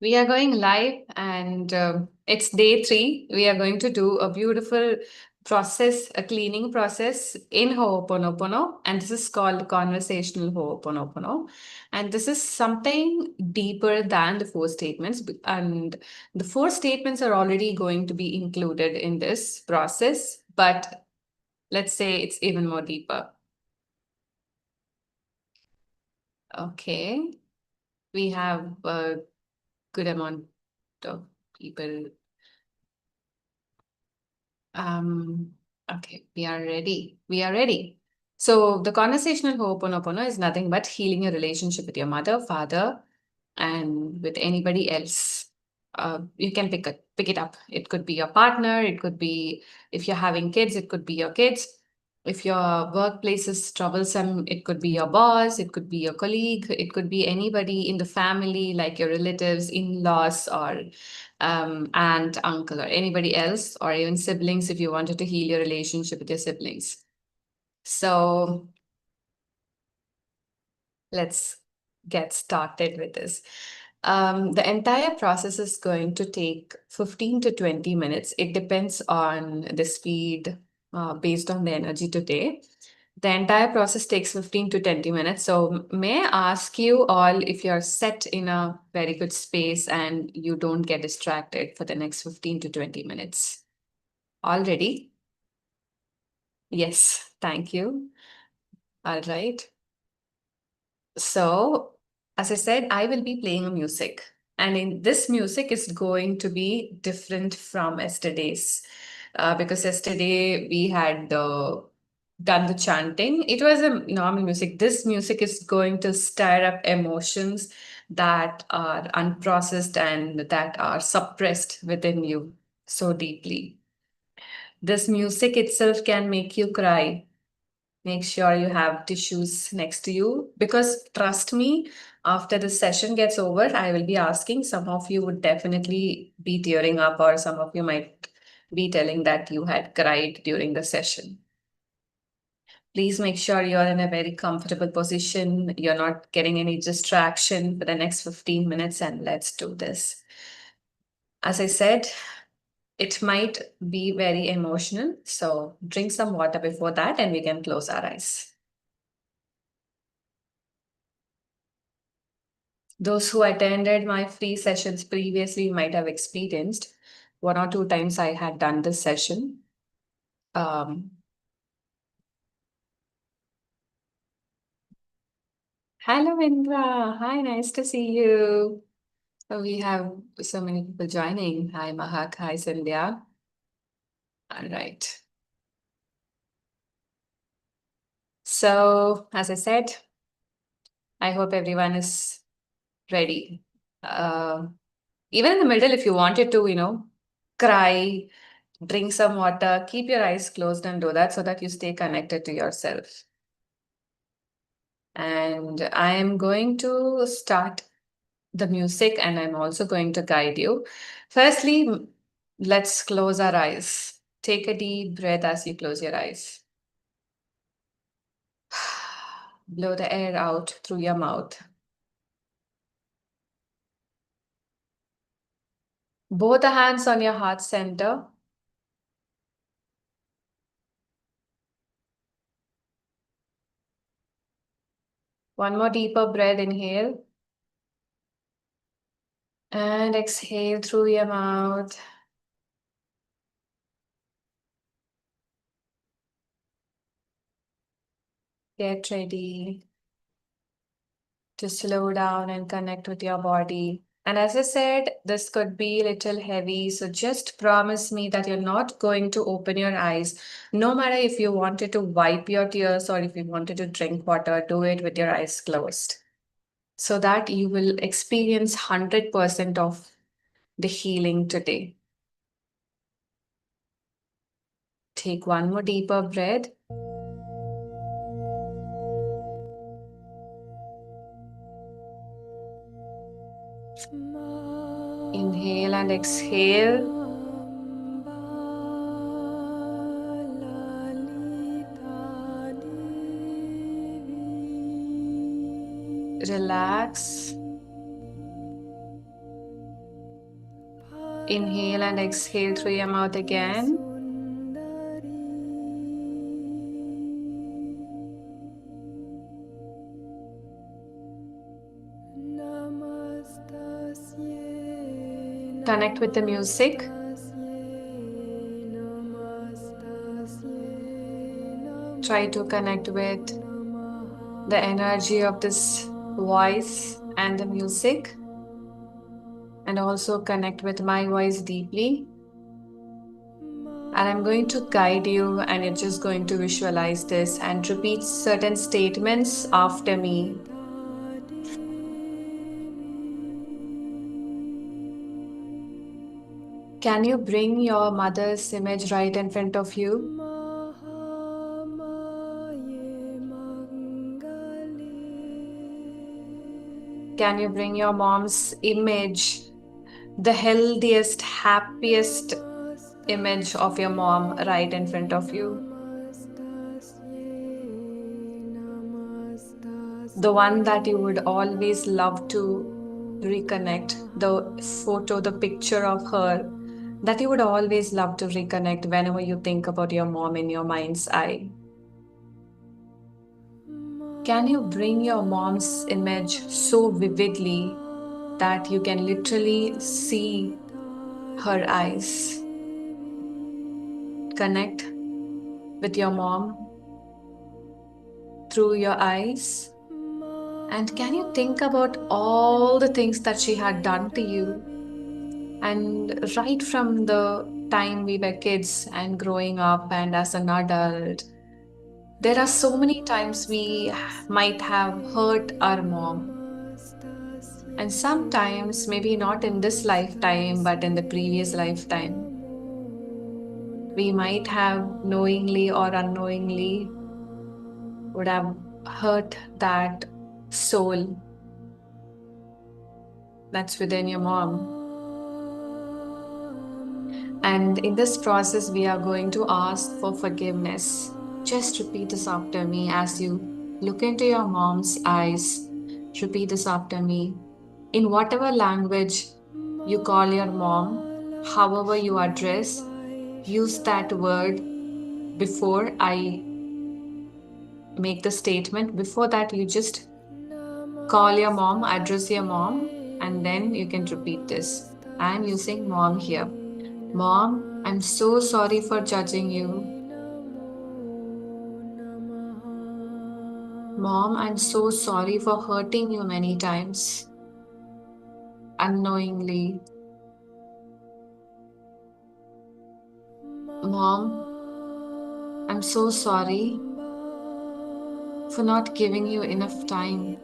We are going live and it's day 3. We are going to do a beautiful process, a cleaning process in Ho'oponopono, and this is called conversational Ho'oponopono. And this is something deeper than the four statements, and the four statements are already going to be included in this process, but let's say it's even more deeper. Okay, we have a good amount of people. Um, okay, we are ready. We are ready. So the conversational Ho'oponopono is nothing but healing your relationship with your mother, father, and with anybody else. You can pick it up. It could be your partner. It could be if you're having kids. It could be your kids. If your workplace is troublesome, it could be your boss. It could be your colleague. It could be anybody in the family, like your relatives, in-laws, or aunt, uncle, or anybody else, or even siblings if you wanted to heal your relationship with your siblings. So let's get started with this. The entire process is going to take 15 to 20 minutes. It depends on the speed based on the energy today. The entire process takes 15 to 20 minutes. So may I ask you all if you're set in a very good space and you don't get distracted for the next 15 to 20 minutes? All ready? Yes, thank you. All right. So, as I said, I will be playing a music, and in this music is going to be different from yesterday's, because yesterday we had done the chanting. It was a normal music. This music is going to stir up emotions that are unprocessed and that are suppressed within you so deeply. This music itself can make you cry. Make sure you have tissues next to you because trust me, after the session gets over, I will be asking. Some of you would definitely be tearing up, or some of you might be telling that you had cried during the session. Please make sure you're in a very comfortable position. You're not getting any distraction for the next 15 minutes, and let's do this. As I said, it might be very emotional. So drink some water before that, and we can close our eyes. Those who attended my free sessions previously might have experienced 1 or 2 times I had done this session. Um, Hello, Indra. Hi, nice to see you. We have so many people joining. Hi, Mahak. Hi, Sandhya. All right. So, as I said, I hope everyone is ready. Uh, Even in the middle, if you wanted to, cry, drink some water, keep your eyes closed and do that so that you stay connected to yourself. And I am going to start the music and I'm also going to guide you. Firstly, let's close our eyes. Take a deep breath as you close your eyes. Blow the air out through your mouth. Both the hands on your heart center. One more deeper breath, inhale. And exhale through your mouth. Get ready to slow down and connect with your body. And as I said, this could be a little heavy. So just promise me that you're not going to open your eyes. No matter if you wanted to wipe your tears or if you wanted to drink water, do it with your eyes closed so that you will experience 100% of the healing today. Take one more deeper breath. Inhale and exhale. Relax. Inhale and exhale through your mouth again. Connect with the music. Try to connect with the energy of this voice and the music, and also connect with my voice deeply. And I'm going to guide you, and you're just going to visualize this and repeat certain statements after me. Can you bring your mother's image right in front of you? Can you bring your mom's image, the healthiest, happiest image of your mom right in front of you? The one that you would always love to reconnect, the photo, the picture of her that you would always love to reconnect whenever you think about your mom in your mind's eye. Can you bring your mom's image so vividly that you can literally see her eyes? Connect with your mom through your eyes. And can you think about all the things that she had done to you? And right from the time we were kids and growing up and as an adult, there are so many times we might have hurt our mom. And sometimes, maybe not in this lifetime, but in the previous lifetime, we might have knowingly or unknowingly would have hurt that soul that's within your mom. And in this process, we are going to ask for forgiveness. Just repeat this after me as you look into your mom's eyes. Repeat this after me. In whatever language you call your mom, however you address, use that word before I make the statement. Before that, you just call your mom, address your mom, and then you can repeat this. I'm using mom here. Mom, I'm so sorry for judging you. Mom, I'm so sorry for hurting you many times, unknowingly. Mom, I'm so sorry for not giving you enough time.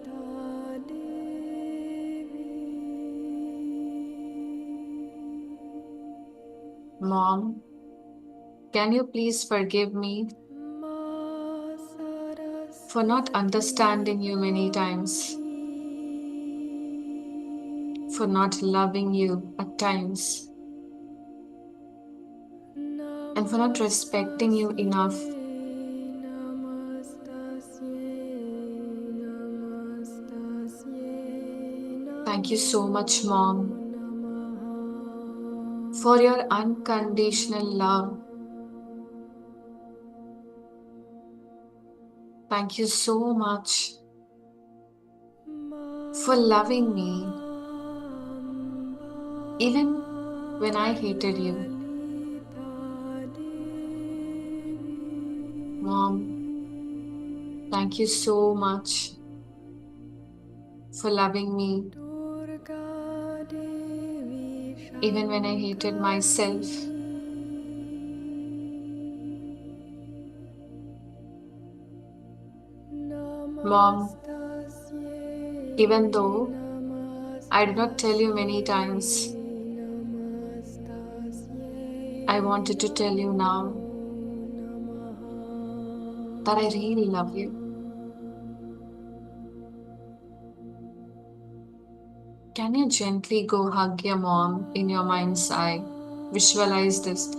Mom, can you please forgive me for not understanding you many times, for not loving you at times, and for not respecting you enough? Thank you so much, Mom, for your unconditional love. Thank you so much for loving me even when I hated you. Mom, thank you so much for loving me even when I hated myself. Mom, even though I did not tell you many times, I wanted to tell you now that I really love you. Can you gently go hug your mom in your mind's eye? Visualize this.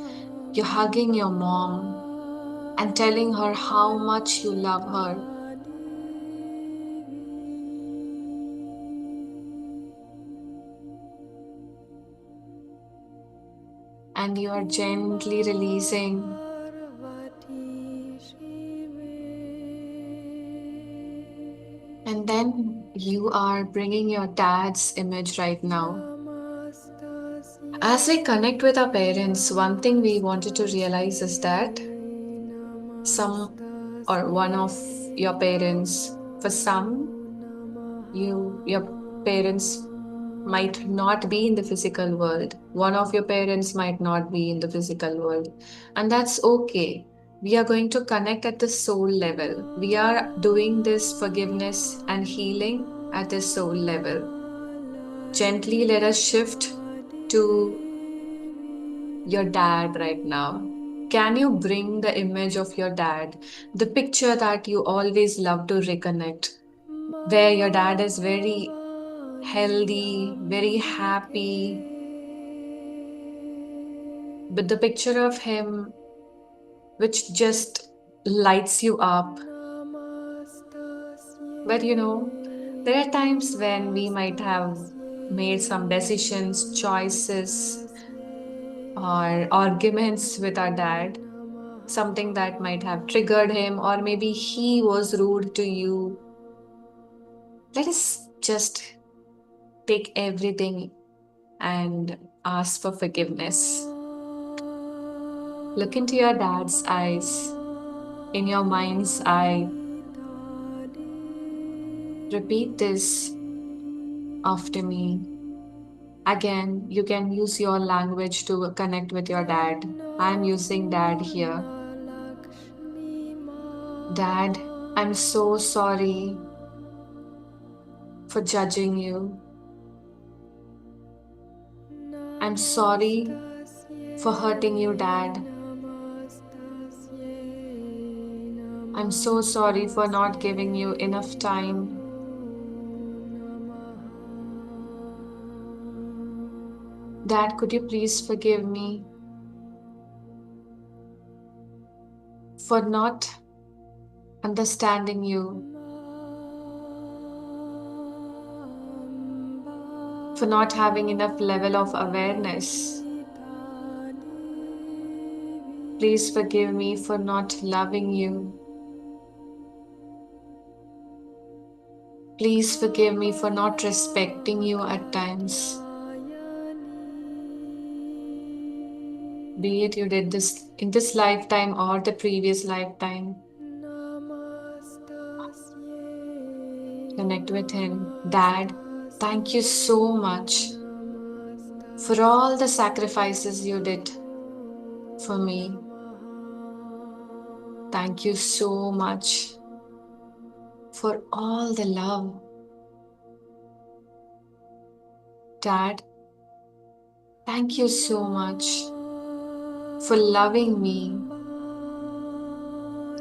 You're hugging your mom and telling her how much you love her. and you are gently releasing. And then you are bringing your dad's image right now. As we connect with our parents, one thing we wanted to realize is that some or one of your parents, for some, your parents might not be in the physical world. One of your parents might not be in the physical world. And that's okay. We are going to connect at the soul level. We are doing this forgiveness and healing at the soul level. Gently let us shift to your dad right now. Can you bring the image of your dad, the picture that you always love to reconnect, where your dad is very healthy, very happy, with the picture of him which just lights you up. But there are times when we might have made some decisions, choices, or arguments with our dad, something that might have triggered him, or maybe he was rude to you. Let us just take everything and ask for forgiveness. Look into your dad's eyes, in your mind's eye. Repeat this after me. Again, you can use your language to connect with your dad. I'm using dad here. Dad, I'm so sorry for judging you. I'm sorry for hurting you, Dad. I'm so sorry for not giving you enough time. Dad, could you please forgive me for not understanding you, for not having enough level of awareness? Please forgive me for not loving you. Please forgive me for not respecting you at times. Be it you did this in this lifetime or the previous lifetime. Connect with him. Dad, thank you so much for all the sacrifices you did for me. Thank you so much for all the love. Dad, thank you so much for loving me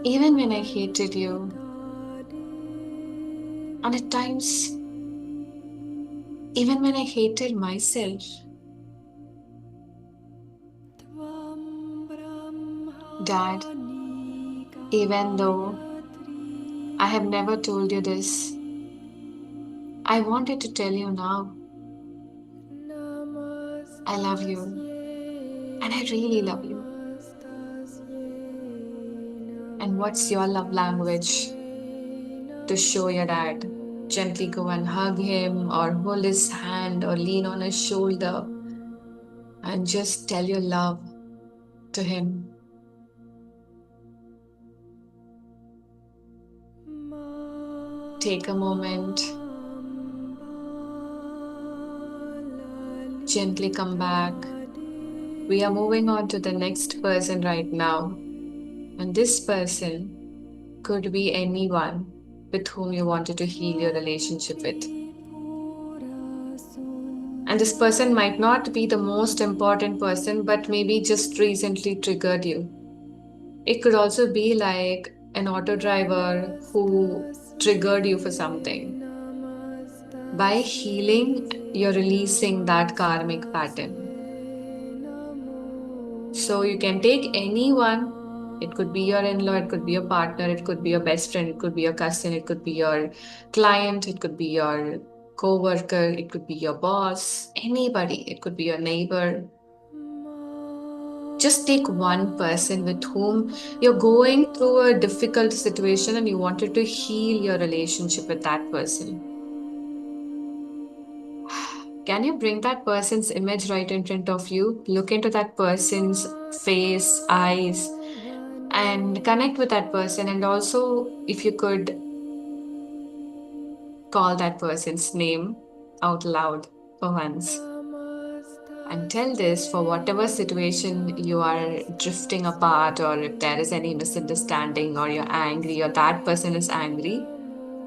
even when I hated you. And at times, even when I hated myself. Dad, even though I have never told you this, I wanted to tell you now. I love you, and I really love you. And what's your love language to show your dad? Gently go and hug him, or hold his hand, or lean on his shoulder, and just tell your love to him. Take a moment. Gently come back. We are moving on to the next person right now. And this person could be anyone with whom you wanted to heal your relationship with. And this person might not be the most important person, but maybe just recently triggered you. It could also be like an auto driver who triggered you for something. By healing, you're releasing that karmic pattern. So you can take anyone. It could be your in-law, it could be your partner, it could be your best friend, it could be your cousin, it could be your client, it could be your co-worker, it could be your boss, anybody, it could be your neighbor. Just take one person with whom you're going through a difficult situation and you wanted to heal your relationship with that person. Can you bring that person's image right in front of you? Look into that person's face, eyes, and connect with that person. And also, if you could call that person's name out loud for once. And tell this for whatever situation you are drifting apart, or if there is any misunderstanding, or you're angry, or that person is angry,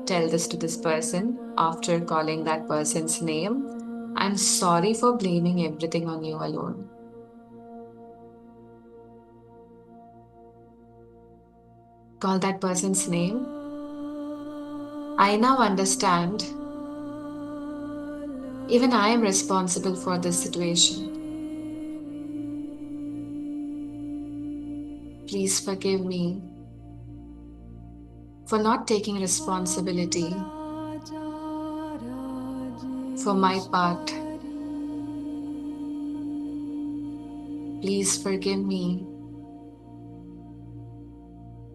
tell this to this person after calling that person's name. I'm sorry for blaming everything on you alone. Call that person's name. I now understand. Even I am responsible for this situation. Please forgive me for not taking responsibility for my part. Please forgive me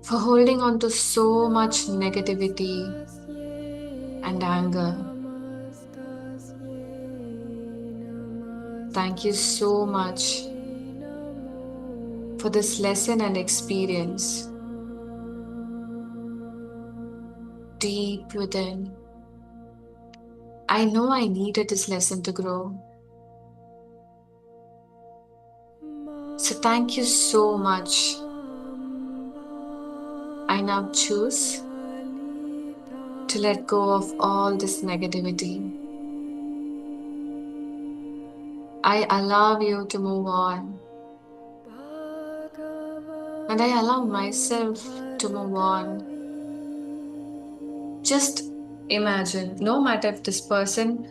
for holding on to so much negativity and anger. Thank you so much for this lesson and experience. Deep within, I know I needed this lesson to grow. So thank you so much. I now choose to let go of all this negativity. I allow you to move on. And I allow myself to move on. Just imagine, no matter if this person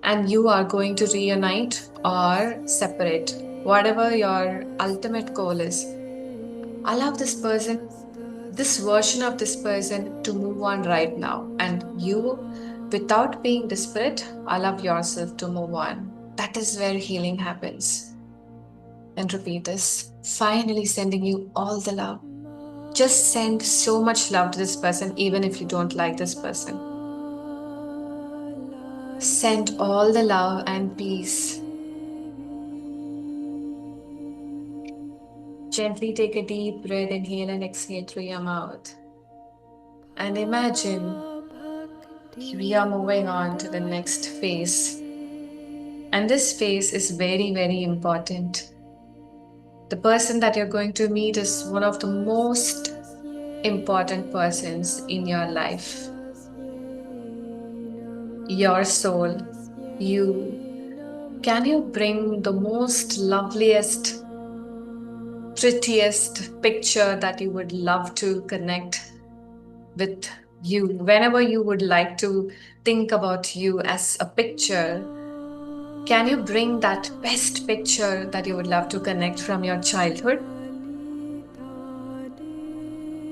and you are going to reunite or separate, whatever your ultimate goal is, allow this person, this version of this person to move on right now. And you, without being desperate, allow yourself to move on. That is where healing happens. And repeat this, finally sending you all the love. Just send so much love to this person, even if you don't like this person. Send all the love and peace. Gently take a deep breath, inhale and exhale through your mouth. And imagine we are moving on to the next phase. And this phase is very, very important. The person that you're going to meet is one of the most important persons in your life. Your soul, you. Can you bring the most loveliest, prettiest picture that you would love to connect with you? Whenever you would like to think about you as a picture, can you bring that best picture that you would love to connect from your childhood?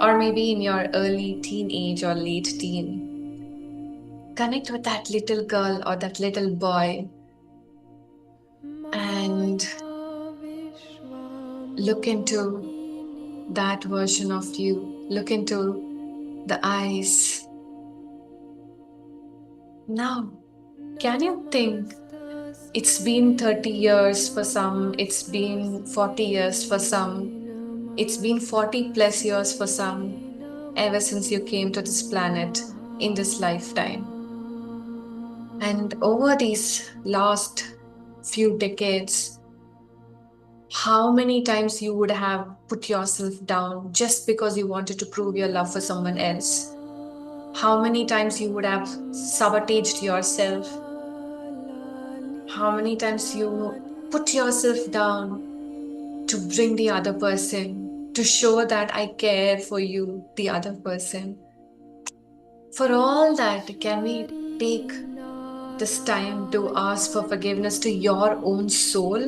Or maybe in your early teenage or late teen. Connect with that little girl or that little boy and look into that version of you. Look into the eyes. Now, can you think it's been 30 years for some, it's been 40 years for some, it's been 40 plus years for some, ever since you came to this planet in this lifetime. And over these last few decades, how many times you would have put yourself down just because you wanted to prove your love for someone else? How many times you would have sabotaged yourself? How many times you put yourself down to bring the other person, to show that I care for you, the other person? For all that, can we take this time to ask for forgiveness to your own soul,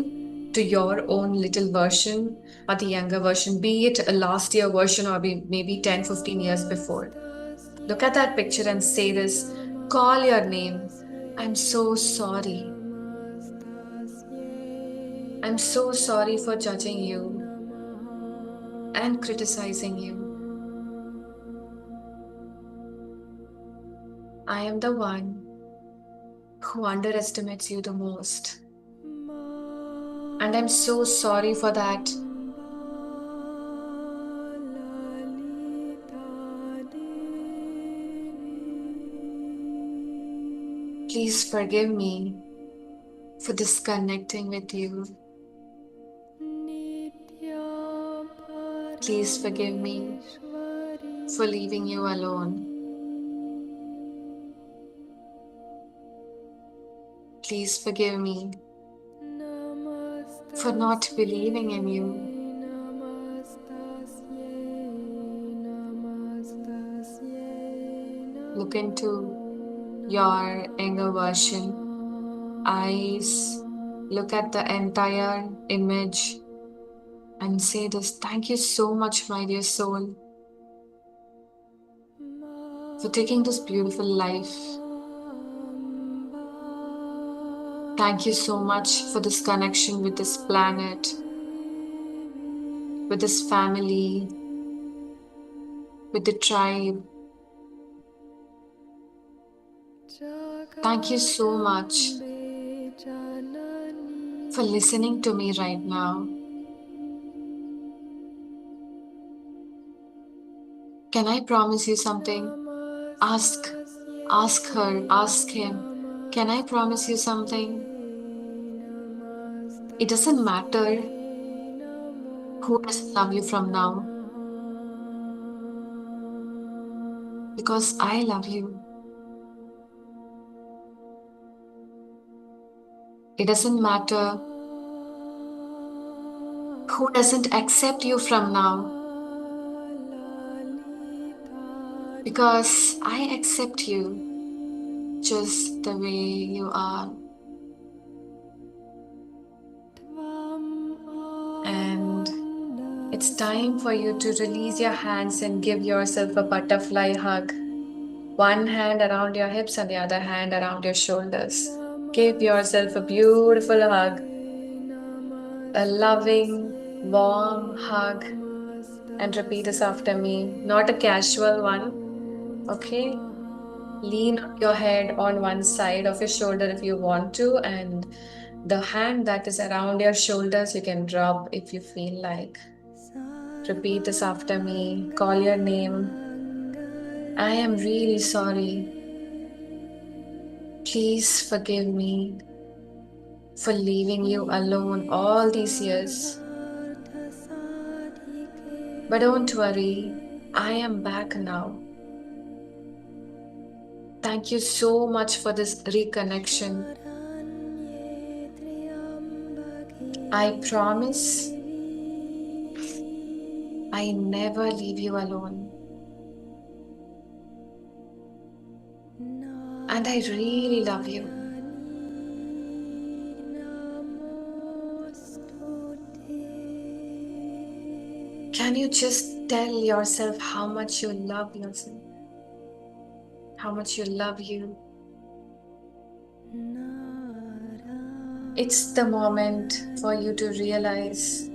to your own little version or the younger version, be it a last year version or maybe 10, 15 years before? Look at that picture and say this, call your name. I'm so sorry. I'm so sorry for judging you. and criticizing you. I am the one who underestimates you the most. And I'm so sorry for that. Please forgive me for disconnecting with you. Please forgive me for leaving you alone. Please forgive me for not believing in you. Look into your younger version eyes, look at the entire image and say this: thank you so much, my dear soul, for taking this beautiful life. Thank you so much for this connection with this planet, with this family, with the tribe. Thank you so much for listening to me right now. Can I promise you something? Ask her, ask him. Can I promise you something? It doesn't matter who doesn't love you from now, because I love you. It doesn't matter who doesn't accept you from now, because I accept you just the way you are. And it's time for you to release your hands and give yourself a butterfly hug. One hand around your hips and the other hand around your shoulders. Give yourself a beautiful hug, a loving, warm hug, and repeat this after me. Not a casual one, okay? Lean your head on one side of your shoulder if you want to, and the hand that is around your shoulders you can rub if you feel like. Repeat this after me. Call your name. I am really sorry. Please forgive me for leaving you alone all these years. But don't worry, I am back now. Thank you so much for this reconnection. I promise I never leave you alone. And I really love you. Can you just tell yourself how much you love yourself? How much you love you? It's the moment for you to realize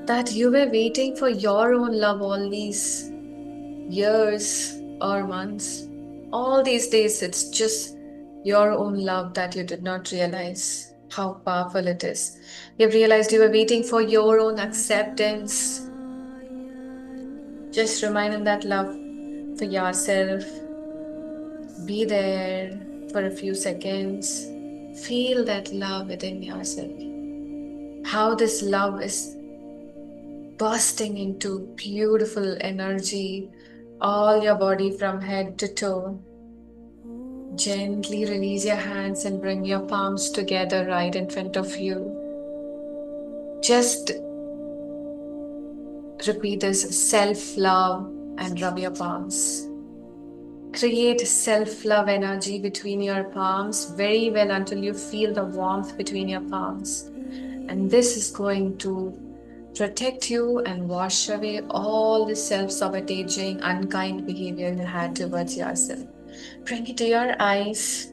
that you were waiting for your own love all these years or months. All these days, it's just your own love that you did not realize how powerful it is. You've realized you were waiting for your own acceptance. Just remind that love for yourself. Be there for a few seconds. Feel that love within yourself. How this love is bursting into beautiful energy, all your body from head to toe. Gently release your hands and bring your palms together right in front of you. Just repeat this: self-love, and rub your palms. Create self-love energy between your palms very well until you feel the warmth between your palms. And this is going to protect you and wash away all the self-sabotaging, unkind behavior you had towards yourself. Bring it to your eyes.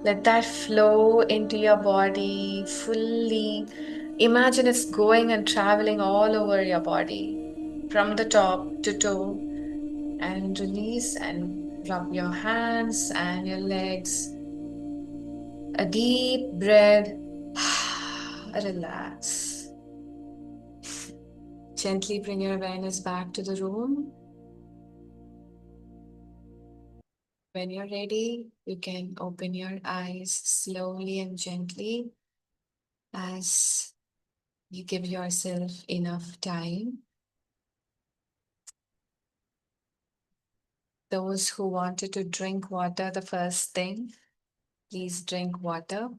Let that flow into your body fully. Imagine it's going and traveling all over your body, from the top to toe, and release and rub your hands and your legs. A deep breath. Relax. Gently bring your awareness back to the room. When you're ready, you can open your eyes slowly and gently as you give yourself enough time. Those who wanted to drink water the first thing, please drink water.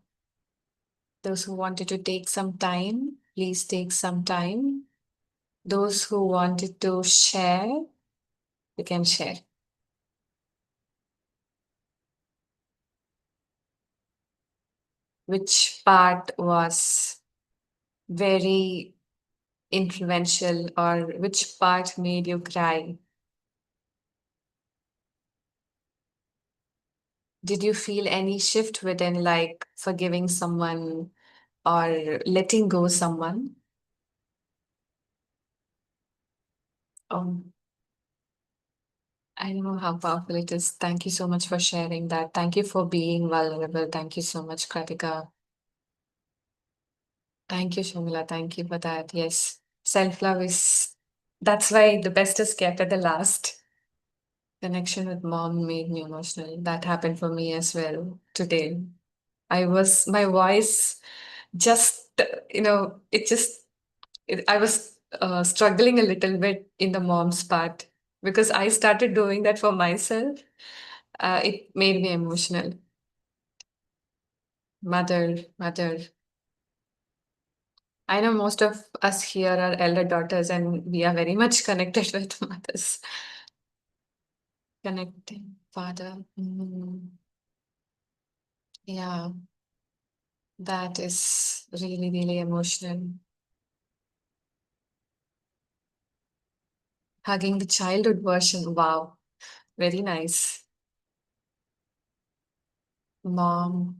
Those who wanted to take some time, please take some time. Those who wanted to share, you can share. Which part was very influential or which part made you cry? Did you feel any shift within, like forgiving someone or letting go someone? Um, I know how powerful it is. Thank you so much for sharing that. Thank you for being vulnerable. Thank you so much, Kratika. Thank you, Shamila. Thank you for that. Yes, self-love is, that's why the best is kept at the last. Connection with mom made me emotional. That happened for me as well today. My voice just, it just, I was struggling a little bit in the mom's part because I started doing that for myself. It made me emotional. Mother. I know most of us here are elder daughters and we are very much connected with mothers. Connecting father. Yeah, that is really, really emotional. Hugging the childhood version. Wow, very nice. Mom,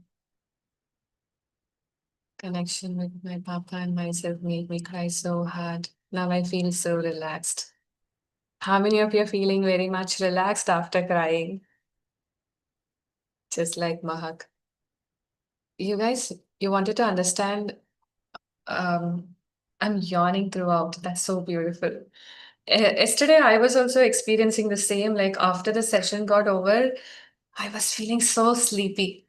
connection with my papa and myself made me cry so hard. Now I feel so relaxed. How many of you are feeling very much relaxed after crying? Just like Mahak. You guys, you wanted to understand. Um, I'm yawning throughout. That's so beautiful. Yesterday, I was also experiencing the same. Like after the session got over, I was feeling so sleepy.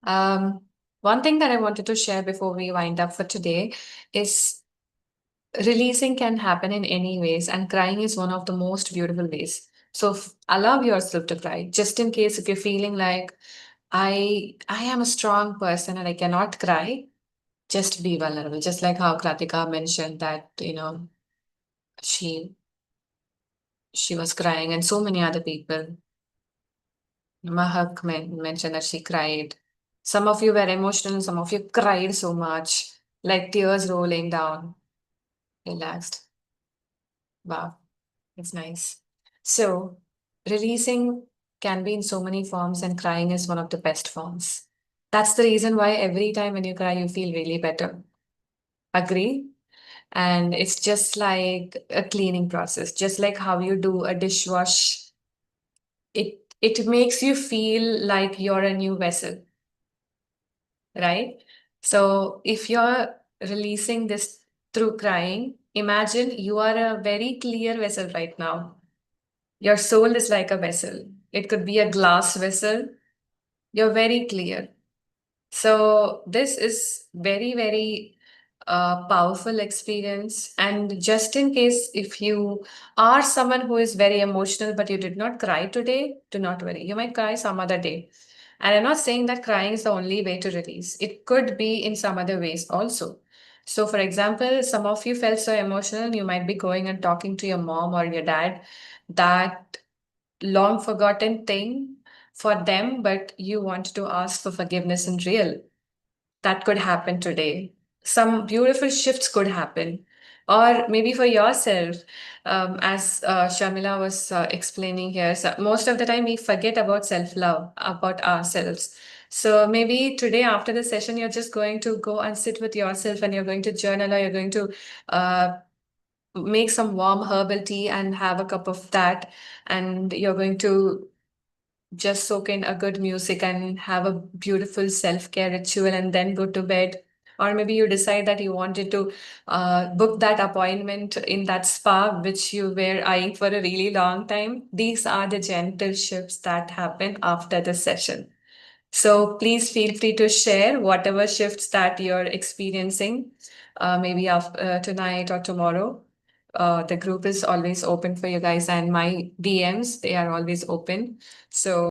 Um, One thing that I wanted to share before we wind up for today is releasing can happen in any ways, and crying is one of the most beautiful ways. So allow yourself to cry, just in case if you're feeling like I am a strong person and I cannot cry, just be vulnerable. Just like how Kratika mentioned that, she she was crying, and so many other people. Mahak mentioned that she cried. Some of you were emotional, some of you cried so much, like tears rolling down. Relaxed. Wow, it's nice. So, releasing can be in so many forms, and crying is one of the best forms. That's the reason why every time when you cry, you feel really better. Agree? And it's just like a cleaning process, just like how you do a dishwash. It makes you feel like you're a new vessel, right? So if you're releasing this through crying, imagine you are a very clear vessel right now. Your soul is like a vessel. It could be a glass vessel. You're very clear. So this is very, very powerful experience. And just in case if you are someone who is very emotional, but you did not cry today, do not worry. You might cry some other day. And I'm not saying that crying is the only way to release. It could be in some other ways also. So, for example, some of you felt so emotional, you might be going and talking to your mom or your dad that long forgotten thing for them, but you want to ask for forgiveness in real. That could happen today. Some beautiful shifts could happen. Or maybe for yourself, as Shamila was explaining here, so most of the time we forget about self love, about ourselves. So maybe today after the session, you're just going to go and sit with yourself and you're going to journal, or you're going to make some warm herbal tea and have a cup of that. And you're going to just soak in a good music and have a beautiful self-care ritual and then go to bed. Or maybe you decide that you wanted to book that appointment in that spa which you were eyeing for a really long time. These are the gentle shifts that happen after the session. So please feel free to share whatever shifts that you're experiencing, maybe after, tonight or tomorrow. The group is always open for you guys, and my DMs, they are always open. So